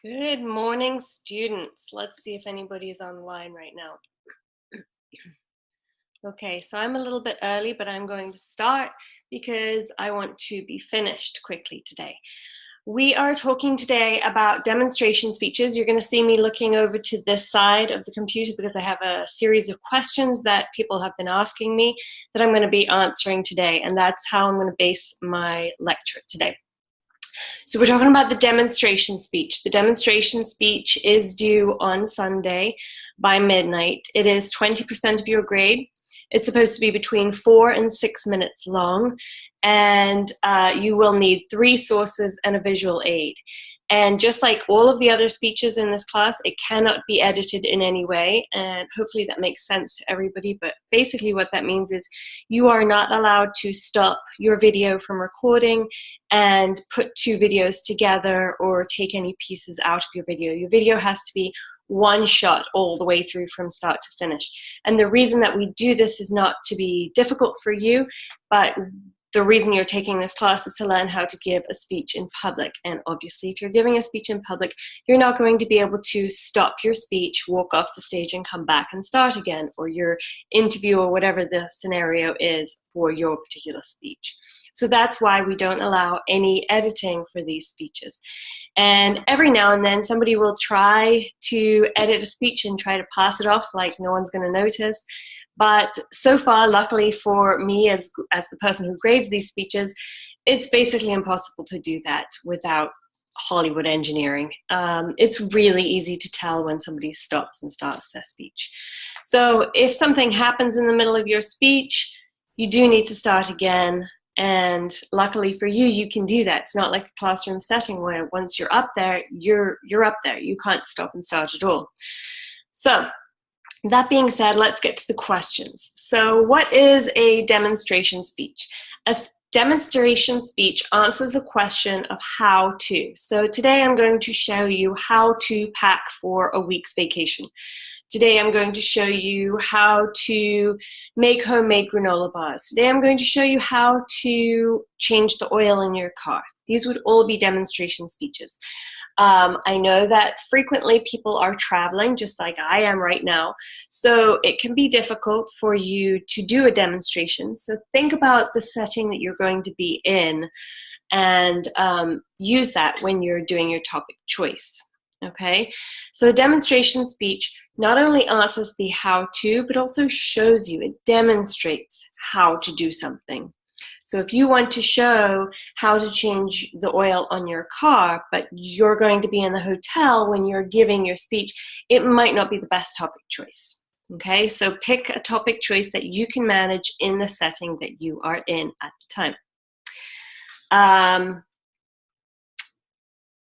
Good morning, students. Let's see if anybody is online right now. Okay, so I'm a little bit early, but I'm going to start because I want to be finished quickly today. We are talking today about demonstration speeches. You're going to see me looking over to this side of the computer because I have a series of questions that people have been asking me that I'm going to be answering today, and that's how I'm going to base my lecture today. So we're talking about the demonstration speech. The demonstration speech is due on Sunday by midnight. It is 20% of your grade. It's supposed to be between 4 and 6 minutes long, and you will need 3 sources and a visual aid. And just like all of the other speeches in this class, it cannot be edited in any way, and hopefully that makes sense to everybody. But basically what that means is you are not allowed to stop your video from recording and put 2 videos together or take any pieces out of your video. Your video has to be one shot all the way through from start to finish. And the reason that we do this is not to be difficult for you, but the reason you're taking this class is to learn how to give a speech in public. And obviously, if you're giving a speech in public, you're not going to be able to stop your speech, walk off the stage and come back and start again, or your interview or whatever the scenario is for your particular speech. So that's why we don't allow any editing for these speeches. And every now and then somebody will try to edit a speech and try to pass it off like no one's going to notice. But so far, luckily for me as the person who grades these speeches, it's basically impossible to do that without Hollywood engineering. It's really easy to tell when somebody stops and starts their speech. So if something happens in the middle of your speech, you do need to start again. And luckily for you, you can do that. It's not like a classroom setting where once you're up there, you're up there. You can't stop and start at all. So that being said, let's get to the questions. So what is a demonstration speech? A demonstration speech answers a question of how to. So today I'm going to show you how to pack for a week's vacation. Today I'm going to show you how to make homemade granola bars. Today I'm going to show you how to change the oil in your car. These would all be demonstration speeches. I know that frequently people are traveling, just like I am right now, so it can be difficult for you to do a demonstration. So think about the setting that you're going to be in and use that when you're doing your topic choice. Okay, so a demonstration speech not only answers the how-to, but also shows you, it demonstrates how to do something. So if you want to show how to change the oil on your car, but you're going to be in the hotel when you're giving your speech, it might not be the best topic choice. Okay, so pick a topic choice that you can manage in the setting that you are in at the time.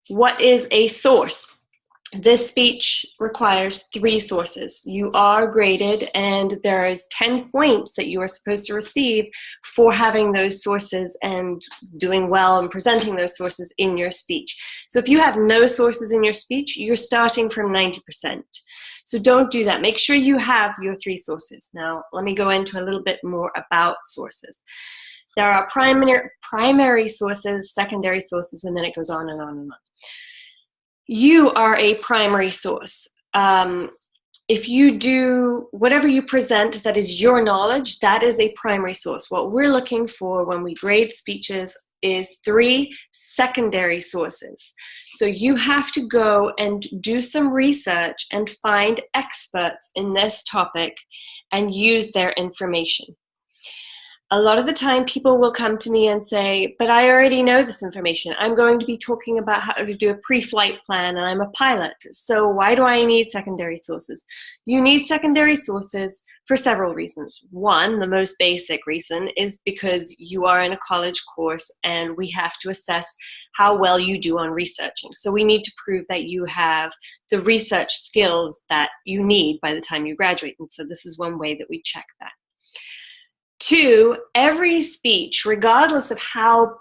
What is a source? This speech requires 3 sources. You are graded, and there is 10 points that you are supposed to receive for having those sources and doing well and presenting those sources in your speech. So if you have no sources in your speech, you're starting from 90%. So don't do that. Make sure you have your 3 sources. Now, let me go into a little bit more about sources. There are primary sources, secondary sources, and then it goes on and on and on. You are a primary source. If you do whatever you present that is your knowledge, that is a primary source. What we're looking for when we grade speeches is 3 secondary sources. So you have to go and do some research and find experts in this topic and use their information. A lot of the time people will come to me and say, but I already know this information. I'm going to be talking about how to do a pre-flight plan and I'm a pilot. So why do I need secondary sources? You need secondary sources for several reasons. One, the most basic reason is because you are in a college course and we have to assess how well you do on researching. So we need to prove that you have the research skills that you need by the time you graduate. And so this is one way that we check that. 2, every speech, regardless of how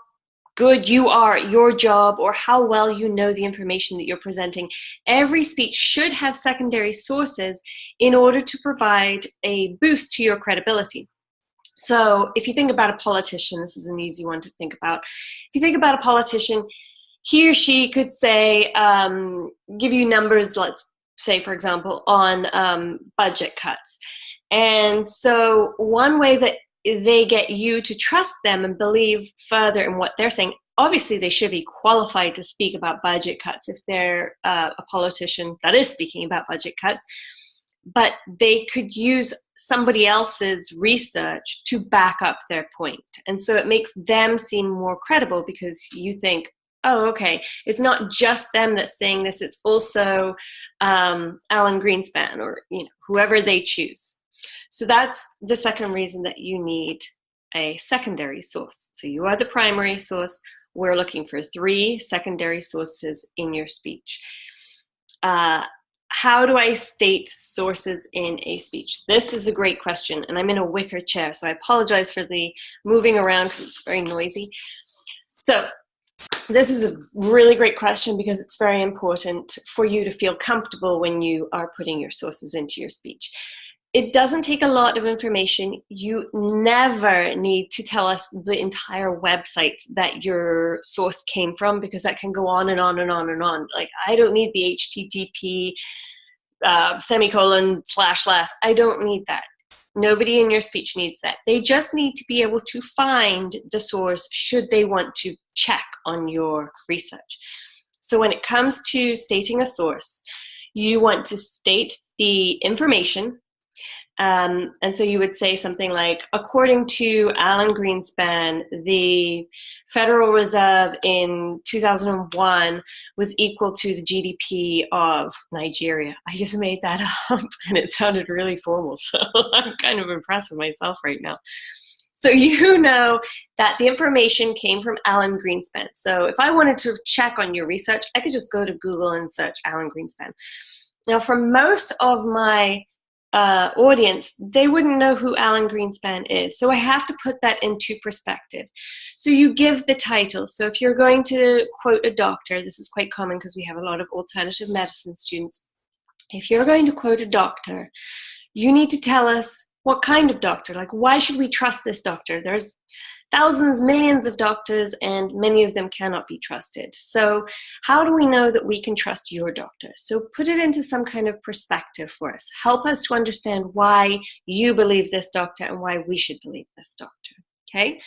good you are at your job or how well you know the information that you're presenting, every speech should have secondary sources in order to provide a boost to your credibility. So if you think about a politician, this is an easy one to think about. If you think about a politician, he or she could say, give you numbers, let's say, for example, on budget cuts. And so one way that they get you to trust them and believe further in what they're saying, obviously they should be qualified to speak about budget cuts if they're a politician that is speaking about budget cuts, but they could use somebody else's research to back up their point. And so it makes them seem more credible because you think, oh, okay, it's not just them that's saying this, it's also Alan Greenspan or whoever they choose. So that's the second reason that you need a secondary source. So you are the primary source. We're looking for 3 secondary sources in your speech. How do I state sources in a speech? This is a great question, and I'm in a wicker chair, so I apologize for the moving around because it's very noisy. So this is a really great question because it's very important for you to feel comfortable when you are putting your sources into your speech. It doesn't take a lot of information. You never need to tell us the entire website that your source came from because that can go on and on and on and on. Like, I don't need the HTTP semicolon // I don't need that. Nobody in your speech needs that. They just need to be able to find the source should they want to check on your research. So when it comes to stating a source, you want to state the information. And so you would say something like, according to Alan Greenspan, the Federal Reserve in 2001 was equal to the GDP of Nigeria. I just made that up and it sounded really formal, so I'm kind of impressed with myself right now. So you know that the information came from Alan Greenspan. So if I wanted to check on your research, I could just go to Google and search Alan Greenspan. Now, for most of my audience, they wouldn't know who Alan Greenspan is. So I have to put that into perspective. So you give the title. So if you're going to quote a doctor, this is quite common because we have a lot of alternative medicine students. If you're going to quote a doctor, you need to tell us what kind of doctor. Like, why should we trust this doctor? There's thousands, millions of doctors, and many of them cannot be trusted. So how do we know that we can trust your doctor? So put it into some kind of perspective for us. Help us to understand why you believe this doctor and why we should believe this doctor. Okay?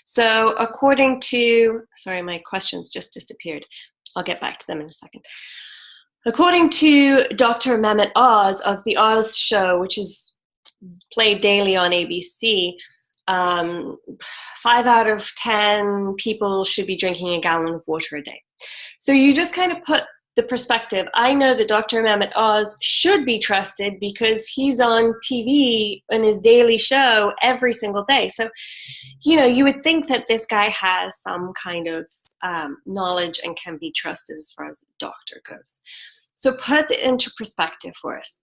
So according to, sorry, my questions just disappeared. I'll get back to them in a second. According to Dr. Mehmet Oz of the Oz Show, which is played daily on ABC, 5 out of 10 people should be drinking a gallon of water a day. So you just kind of put the perspective. I know that Dr. Mehmet Oz should be trusted because he's on TV in his daily show every single day. So, you would think that this guy has some kind of knowledge and can be trusted as far as the doctor goes. So put it into perspective for us.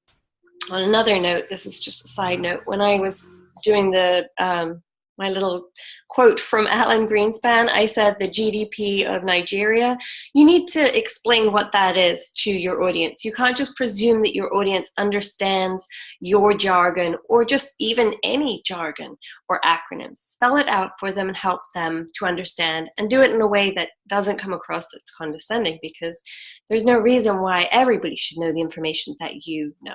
On another note, this is just a side note, when I was doing the my little quote from Alan Greenspan, I said the GDP of Nigeria. You need to explain what that is to your audience. You can't just presume that your audience understands your jargon or just even any jargon or acronyms. Spell it out for them and help them to understand, and do it in a way that doesn't come across as condescending, because there's no reason why everybody should know the information that you know.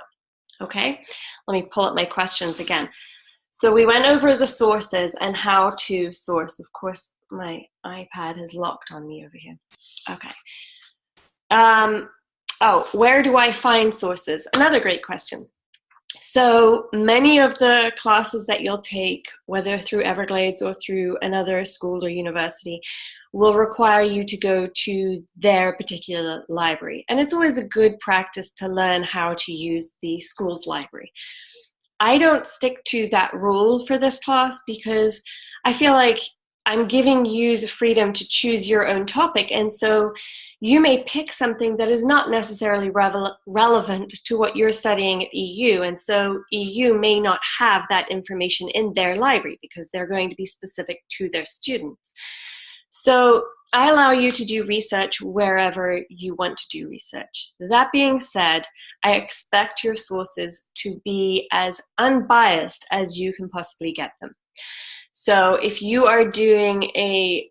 Okay, let me pull up my questions again. So we went over the sources and how to source. Of course, my iPad has locked on me over here. Okay. Where do I find sources? Another great question. So many of the classes that you'll take, whether through Everglades or through another school or university, will require you to go to their particular library. And it's always a good practice to learn how to use the school's library. I don't stick to that rule for this class because I feel like I'm giving you the freedom to choose your own topic. And so you may pick something that is not necessarily relevant to what you're studying at EU. And so EU may not have that information in their library because they're going to be specific to their students. So I allow you to do research wherever you want to do research. That being said, I expect your sources to be as unbiased as you can possibly get them. So if you are doing a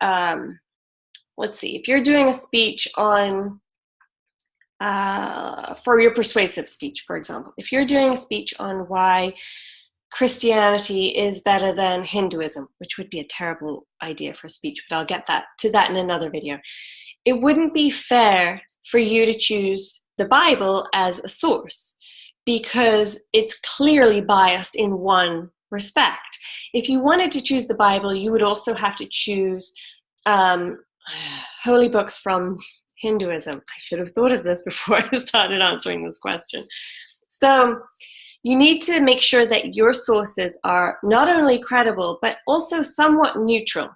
let's see, if you're doing a speech on, for your persuasive speech, for example, if you're doing a speech on why Christianity is better than Hinduism, which would be a terrible idea for a speech, but I'll get to that in another video. It wouldn't be fair for you to choose the Bible as a source because it's clearly biased in one respect. If you wanted to choose the Bible, you would also have to choose holy books from Hinduism. I should have thought of this before I started answering this question. So you need to make sure that your sources are not only credible, but also somewhat neutral.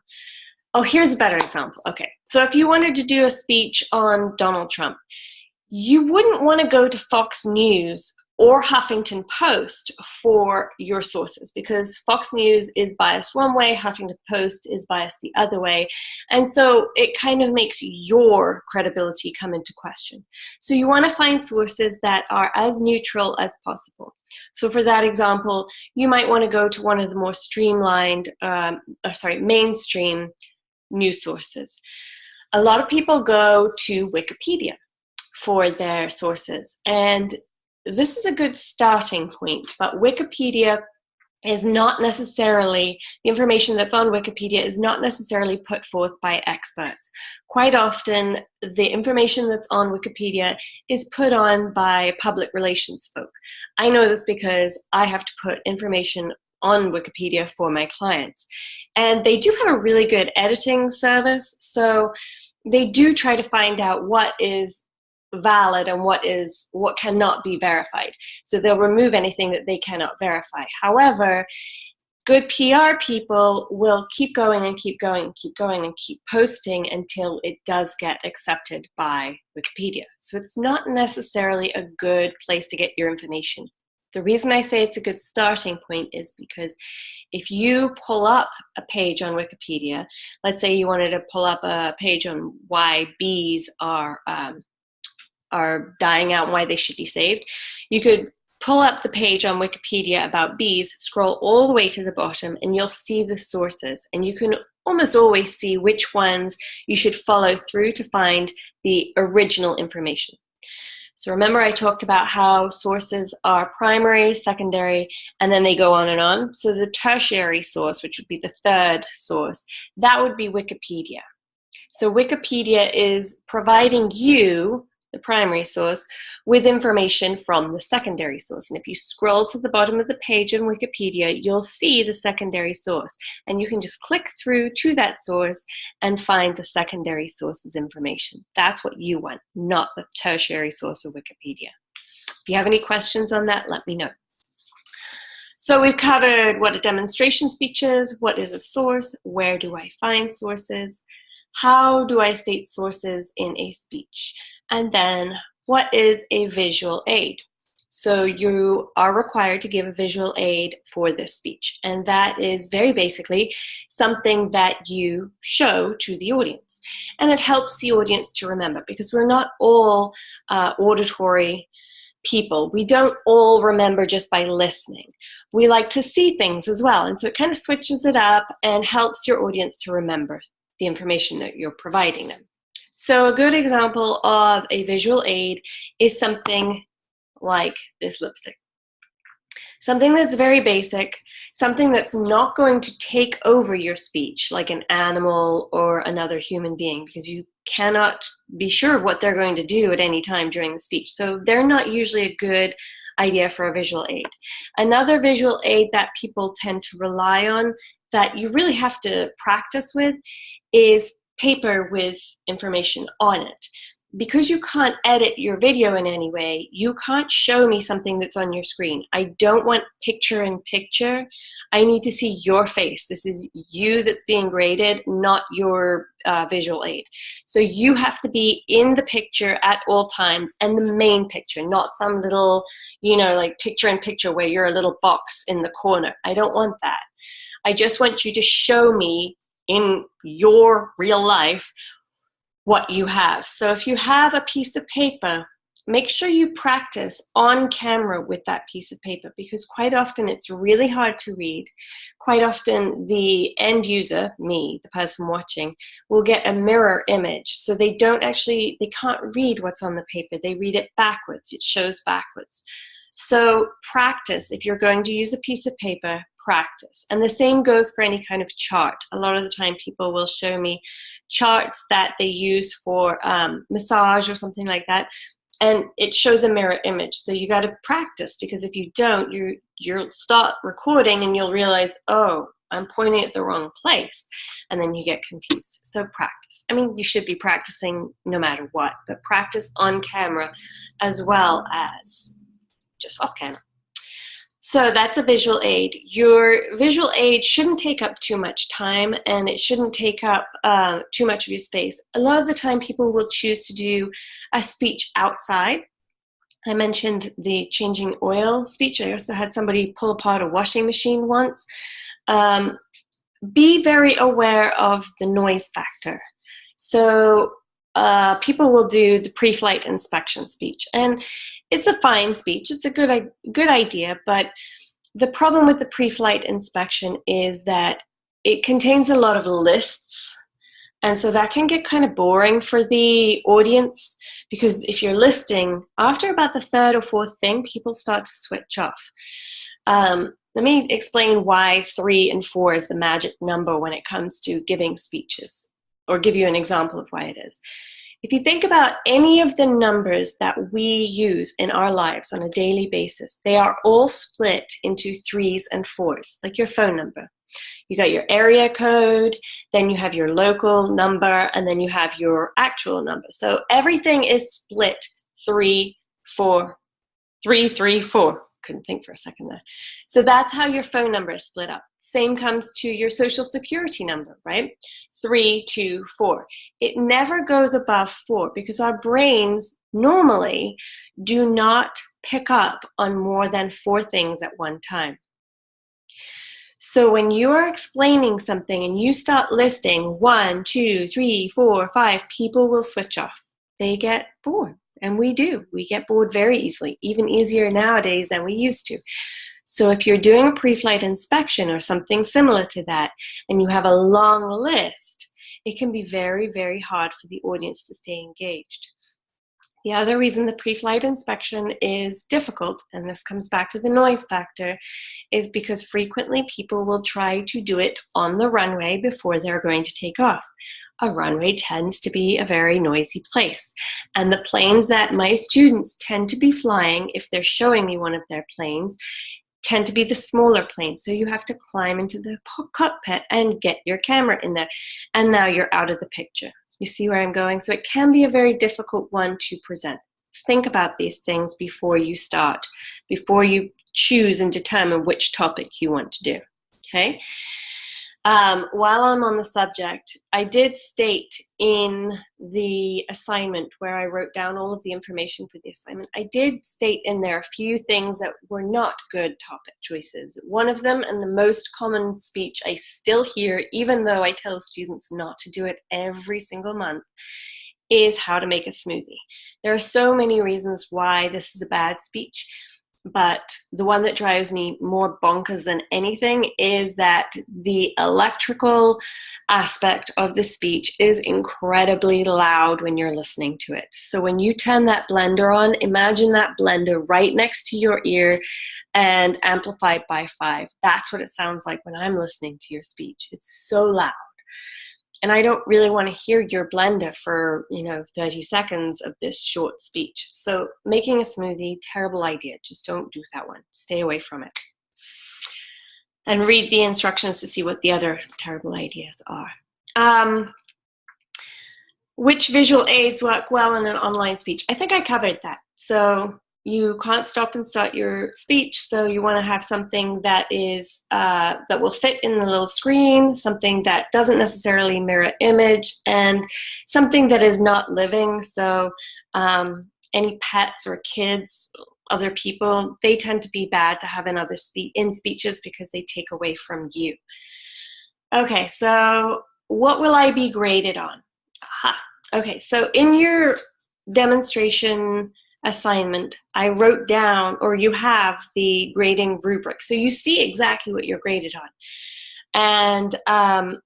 Oh, here's a better example. Okay, so if you wanted to do a speech on Donald Trump, you wouldn't want to go to Fox News or Huffington Post for your sources because Fox News is biased one way, Huffington Post is biased the other way, and so it kind of makes your credibility come into question. So you want to find sources that are as neutral as possible. So for that example, you might want to go to one of the more streamlined, mainstream news sources. A lot of people go to Wikipedia for their sources, and this is a good starting point, but Wikipedia is not necessarily, the information that's on Wikipedia is not necessarily put forth by experts. Quite often, the information that's on Wikipedia is put on by public relations folk. I know this because I have to put information on Wikipedia for my clients. And they do have a really good editing service, so they do try to find out what is valid and what cannot be verified. So they'll remove anything that they cannot verify. However, good PR people will keep going and keep going and keep going and keep posting until it does get accepted by Wikipedia. So it's not necessarily a good place to get your information. The reason I say it's a good starting point is because if you pull up a page on Wikipedia, let's say you wanted to pull up a page on why bees are dying out and why they should be saved, you could pull up the page on Wikipedia about bees, scroll all the way to the bottom, and you'll see the sources. And you can almost always see which ones you should follow through to find the original information. So remember I talked about how sources are primary, secondary, and then they go on and on. So the tertiary source, which would be the third source, that would be Wikipedia. So Wikipedia is providing you, the primary source, with information from the secondary source. And if you scroll to the bottom of the page in Wikipedia, you'll see the secondary source. And you can just click through to that source and find the secondary source's information. That's what you want, not the tertiary source of Wikipedia. If you have any questions on that, let me know. So we've covered what a demonstration speech is, what is a source, where do I find sources, how do I state sources in a speech, and then what is a visual aid. So you are required to give a visual aid for this speech, and that is very basically something that you show to the audience, and it helps the audience to remember, because we're not all auditory people. We don't all remember just by listening. We like to see things as well, and so it kind of switches it up and helps your audience to remember the information that you're providing them. So a good example of a visual aid is something like this lipstick. Something that's very basic, something that's not going to take over your speech like an animal or another human being, because you cannot be sure of what they're going to do at any time during the speech. So they're not usually a good idea for a visual aid. Another visual aid that people tend to rely on that you really have to practice with is paper with information on it. Because you can't edit your video in any way, you can't show me something that's on your screen. I don't want picture in picture. I need to see your face. This is you that's being graded, not your visual aid. So you have to be in the picture at all times, and the main picture, not some little, like picture in picture where you're a little box in the corner. I don't want that. I just want you to show me in your real life what you have. So if you have a piece of paper make sure you practice on camera with that piece of paper, because quite often it's really hard to read. Quite often the end user, me, the person watching, will get a mirror image. So they can't read what's on the paper. They read it backwards. It shows backwards. So practice. If you're going to use a piece of paper, practice. And the same goes for any kind of chart. A lot of the time people will show me charts that they use for massage or something like that, and it shows a mirror image. So you got to practice, because if you don't, you'll start recording and you'll realize, oh, I'm pointing at the wrong place, and then you get confused. So practice. I mean, you should be practicing no matter what, but practice on camera as well as just off camera. So that's a visual aid. Your visual aid shouldn't take up too much time, and it shouldn't take up too much of your space. A lot of the time people will choose to do a speech outside. I mentioned the changing oil speech. I also had somebody pull apart a washing machine once. Be very aware of the noise factor. So people will do the pre-flight inspection speech, and it's a fine speech. It's a good idea, but the problem with the pre-flight inspection is that it contains a lot of lists, and so that can get kind of boring for the audience, because if you're listing, after about the third or fourth thing, people start to switch off. Let me explain why 3 and 4 is the magic number when it comes to giving speeches, or give you an example of why it is. If you think about any of the numbers that we use in our lives on a daily basis, they are all split into 3s and 4s, like your phone number. You got your area code, then you have your local number, and then you have your actual number. So everything is split 3, 4, 3, 3, 4. Couldn't think for a second there. So that's how your phone number is split up. Same comes to your social security number, right? 3, 2, 4. It never goes above 4, because our brains normally do not pick up on more than 4 things at one time. So when you are explaining something and you start listing 1, 2, 3, 4, 5, people will switch off. They get bored, and we do. We get bored very easily, even easier nowadays than we used to. So if you're doing a pre-flight inspection or something similar to that, and you have a long list, it can be very, very hard for the audience to stay engaged. The other reason the pre-flight inspection is difficult, and this comes back to the noise factor, is because frequently people will try to do it on the runway before they're going to take off. A runway tends to be a very noisy place, and the planes that my students tend to be flying, if they're showing me one of their planes, tend to be the smaller planes. So you have to climb into the cockpit and get your camera in there, and now you're out of the picture. You see where I'm going? So it can be a very difficult one to present. Think about these things before you start, before you choose and determine which topic you want to do, okay? While I'm on the subject, I did state in the assignment where I wrote down all of the information for the assignment, I did state in there a few things that were not good topic choices. One of them, and the most common speech I still hear, even though I tell students not to do it every single month, is how to make a smoothie. There are so many reasons why this is a bad speech, but the one that drives me more bonkers than anything is that the electrical aspect of the speech is incredibly loud when you're listening to it. So when you turn that blender on, imagine that blender right next to your ear and amplified by 5. That's what it sounds like when I'm listening to your speech. It's so loud. And I don't really want to hear your blender for, 30 seconds of this short speech. So making a smoothie, terrible idea. Just don't do that one. Stay away from it. And read the instructions to see what the other terrible ideas are. Which visual aids work well in an online speech? I think I covered that. So you can't stop and start your speech, so you want to have something that is that will fit in the little screen, something that doesn't necessarily mirror image, and something that is not living. So any pets or kids, other people, they tend to be bad to have in speeches because they take away from you. Okay, so what will I be graded on? Aha. Okay, so in your demonstration assignment, I wrote down, or you have the grading rubric. So you see exactly what you're graded on. And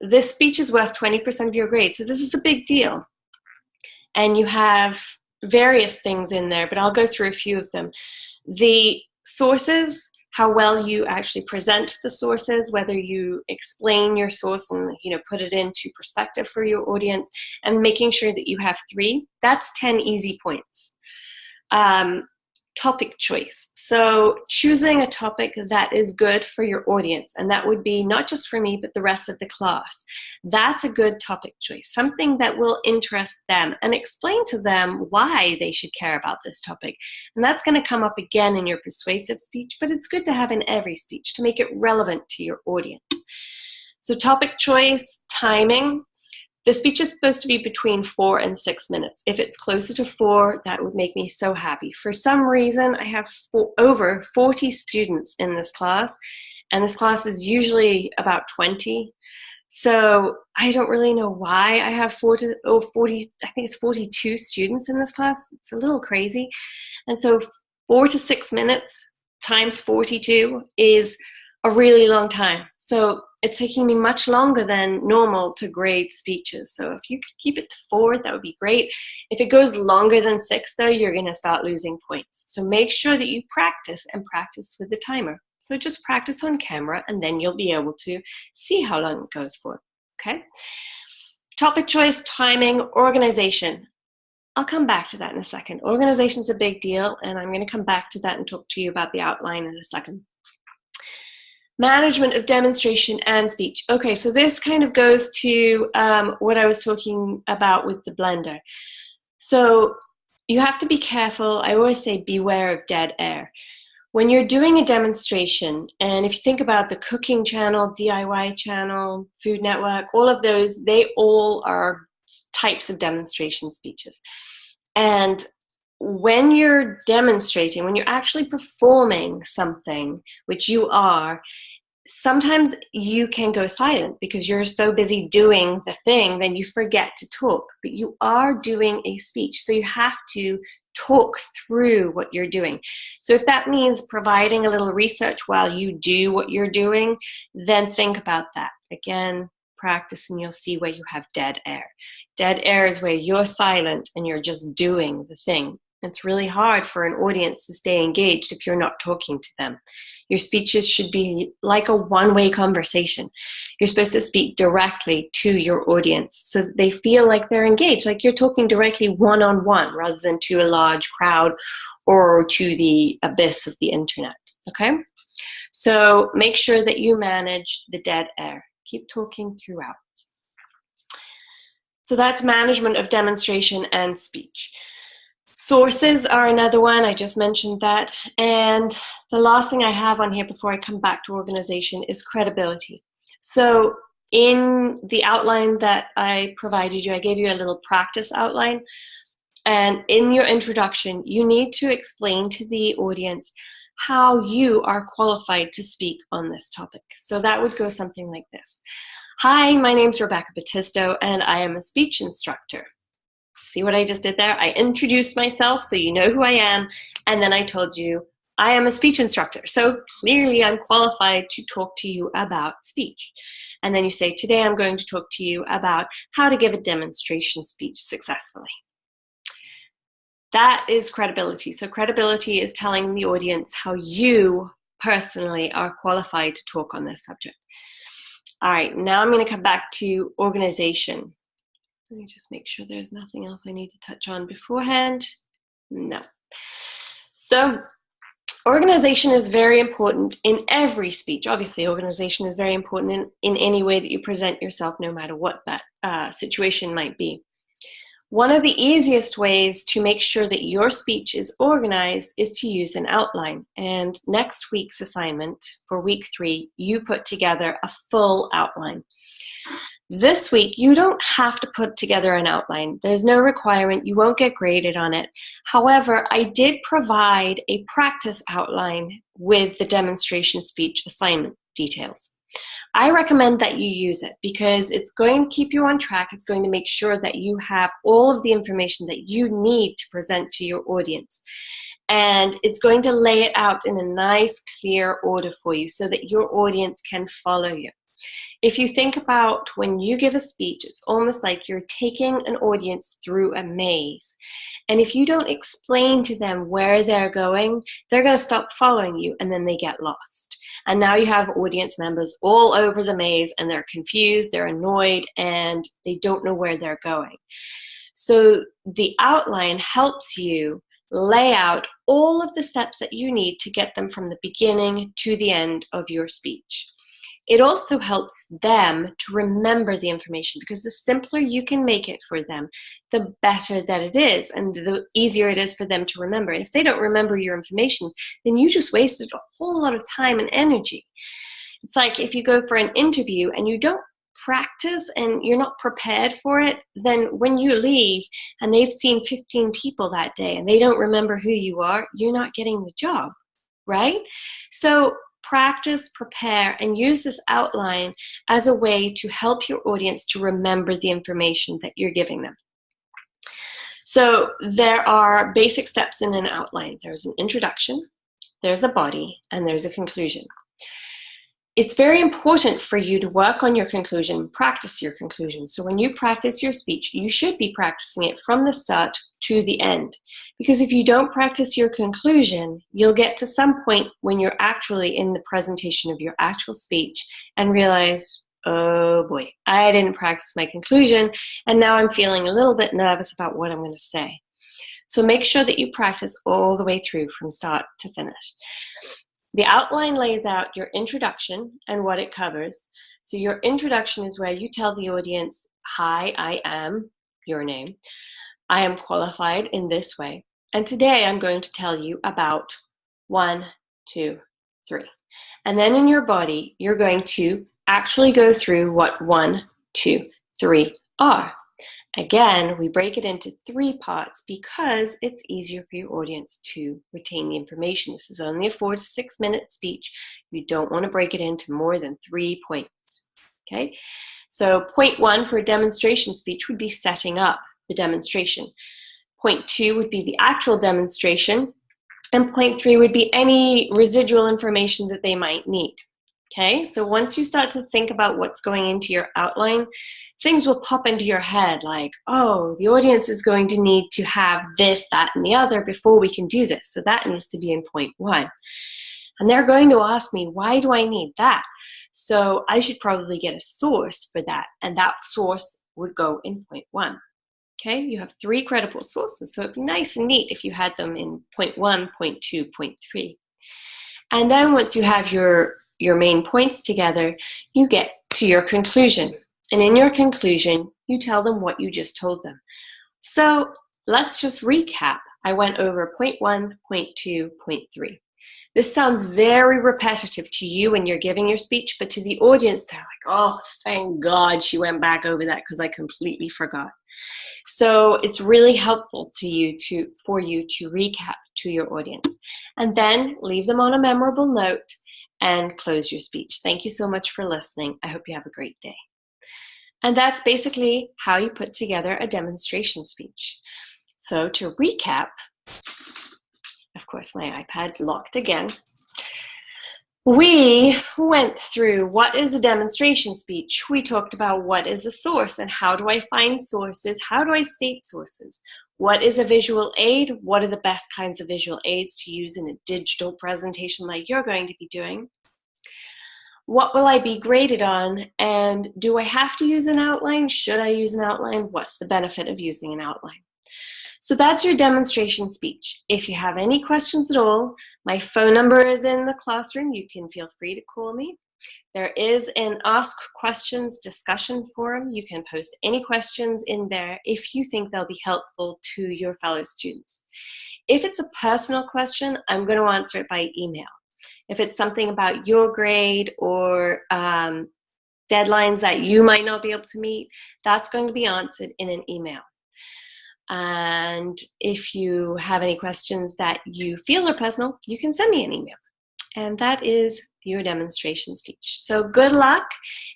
this speech is worth 20% of your grade. So this is a big deal. And you have various things in there, but I'll go through a few of them. The sources, how well you actually present the sources, whether you explain your source and put it into perspective for your audience, and making sure that you have 3. That's 10 easy points. Topic choice. So choosing a topic that is good for your audience, and that would be not just for me, but the rest of the class. That's a good topic choice, something that will interest them, and explain to them why they should care about this topic. And that's going to come up again in your persuasive speech, but it's good to have in every speech to make it relevant to your audience. So topic choice, timing. The speech is supposed to be between 4 and 6 minutes. If it's closer to 4, that would make me so happy. For some reason, I have over 40 students in this class, and this class is usually about 20. So I don't really know why I have 40, I think it's 42 students in this class. It's a little crazy. And so 4 to 6 minutes times 42 is a really long time. So it's taking me much longer than normal to grade speeches. So if you could keep it to 4, that would be great. If it goes longer than 6, though, you're going to start losing points. So make sure that you practice, and practice with the timer. So just practice on camera, and then you'll be able to see how long it goes for. Okay? Topic choice, timing, organization. I'll come back to that in a second. Organization is a big deal, and I'm going to come back to that and talk to you about the outline in a second. Management of demonstration and speech. Okay, so this kind of goes to what I was talking about with the blender. So you have to be careful. I always say beware of dead air. When you're doing a demonstration, and if you think about the cooking channel, DIY channel, Food Network, all of those, they all are types of demonstration speeches. And when you're demonstrating, when you're actually performing something, which you are, sometimes you can go silent because you're so busy doing the thing, then you forget to talk. But you are doing a speech, so you have to talk through what you're doing. So if that means providing a little research while you do what you're doing, then think about that. Again, practice, and you'll see where you have dead air. Dead air is where you're silent and you're just doing the thing. It's really hard for an audience to stay engaged if you're not talking to them. Your speeches should be like a one-way conversation. You're supposed to speak directly to your audience so that they feel like they're engaged, like you're talking directly one-on-one rather than to a large crowd or to the abyss of the internet, okay? So make sure that you manage the dead air. Keep talking throughout. So that's management of demonstration and speech. Sources are another one. I just mentioned that. And the last thing I have on here before I come back to organization is credibility. So in the outline that I provided you, I gave you a little practice outline. And in your introduction, you need to explain to the audience how you are qualified to speak on this topic. So that would go something like this. Hi, my name's Rebecca Battisto, and I am a speech instructor. See what I just did there? I introduced myself so you know who I am, and then I told you I am a speech instructor. So clearly I'm qualified to talk to you about speech. And then you say, today I'm going to talk to you about how to give a demonstration speech successfully. That is credibility. So credibility is telling the audience how you personally are qualified to talk on this subject. All right, now I'm going to come back to organization. Let me just make sure there's nothing else I need to touch on beforehand. No. So organization is very important in every speech. Obviously, organization is very important in any way that you present yourself, no matter what that situation might be. One of the easiest ways to make sure that your speech is organized is to use an outline. And next week's assignment for week 3, you put together a full outline. This week, you don't have to put together an outline. There's no requirement. You won't get graded on it. However, I did provide a practice outline with the demonstration speech assignment details. I recommend that you use it because it's going to keep you on track. It's going to make sure that you have all of the information that you need to present to your audience. And it's going to lay it out in a nice, clear order for you so that your audience can follow you. If you think about when you give a speech, it's almost like you're taking an audience through a maze. And if you don't explain to them where they're going, they're going to stop following you and then they get lost. And now you have audience members all over the maze and they're confused, they're annoyed, and they don't know where they're going. So the outline helps you lay out all of the steps that you need to get them from the beginning to the end of your speech. It also helps them to remember the information because the simpler you can make it for them, the better that it is and the easier it is for them to remember. And if they don't remember your information, then you just wasted a whole lot of time and energy. It's like if you go for an interview and you don't practice and you're not prepared for it, then when you leave and they've seen 15 people that day and they don't remember who you are, you're not getting the job, right? So practice, prepare, and use this outline as a way to help your audience to remember the information that you're giving them. So there are basic steps in an outline. There's an introduction, there's a body, and there's a conclusion. It's very important for you to work on your conclusion, practice your conclusion. So when you practice your speech, you should be practicing it from the start to the end. Because if you don't practice your conclusion, you'll get to some point when you're actually in the presentation of your actual speech and realize, oh boy, I didn't practice my conclusion, and now I'm feeling a little bit nervous about what I'm going to say. So make sure that you practice all the way through from start to finish. The outline lays out your introduction and what it covers. So your introduction is where you tell the audience, hi, I am, your name. I am qualified in this way. And today I'm going to tell you about 1, 2, 3. And then in your body, you're going to actually go through what 1, 2, 3 are. Again, we break it into 3 parts because it's easier for your audience to retain the information. This is only a 4 to 6 minute speech. You don't want to break it into more than 3 points. Okay? So point 1 for a demonstration speech would be setting up the demonstration. Point 2 would be the actual demonstration. And point 3 would be any residual information that they might need. Okay, so once you start to think about what's going into your outline, things will pop into your head like, oh, the audience is going to need to have this, that, and the other before we can do this. So that needs to be in point 1. And they're going to ask me, why do I need that? So I should probably get a source for that. And that source would go in point 1. Okay, you have 3 credible sources. So it'd be nice and neat if you had them in point 1, point 2, point 3. And then once you have your main points together, you get to your conclusion. And in your conclusion, you tell them what you just told them. So let's just recap. I went over point 1, point 2, point 3. This sounds very repetitive to you when you're giving your speech, but to the audience, they're like, oh, thank God she went back over that because I completely forgot. So it's really helpful for you to recap to your audience. And then leave them on a memorable note and close your speech. Thank you so much for listening. I hope you have a great day. And that's basically how you put together a demonstration speech. So to recap, of course, my iPad locked again. We went through what is a demonstration speech. We talked about what is a source and how do I find sources? How do I state sources? What is a visual aid? What are the best kinds of visual aids to use in a digital presentation like you're going to be doing? What will I be graded on? And do I have to use an outline? Should I use an outline? What's the benefit of using an outline? So that's your demonstration speech. If you have any questions at all, my phone number is in the classroom. You can feel free to call me. There is an Ask Questions discussion forum. You can post any questions in there if you think they'll be helpful to your fellow students. If it's a personal question, I'm going to answer it by email. If it's something about your grade or deadlines that you might not be able to meet, that's going to be answered in an email. And if you have any questions that you feel are personal, you can send me an email. And that is your demonstration speech. So good luck.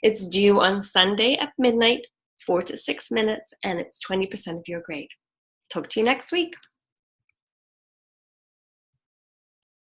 It's due on Sunday at midnight, 4 to 6 minutes, and it's 20% of your grade. Talk to you next week.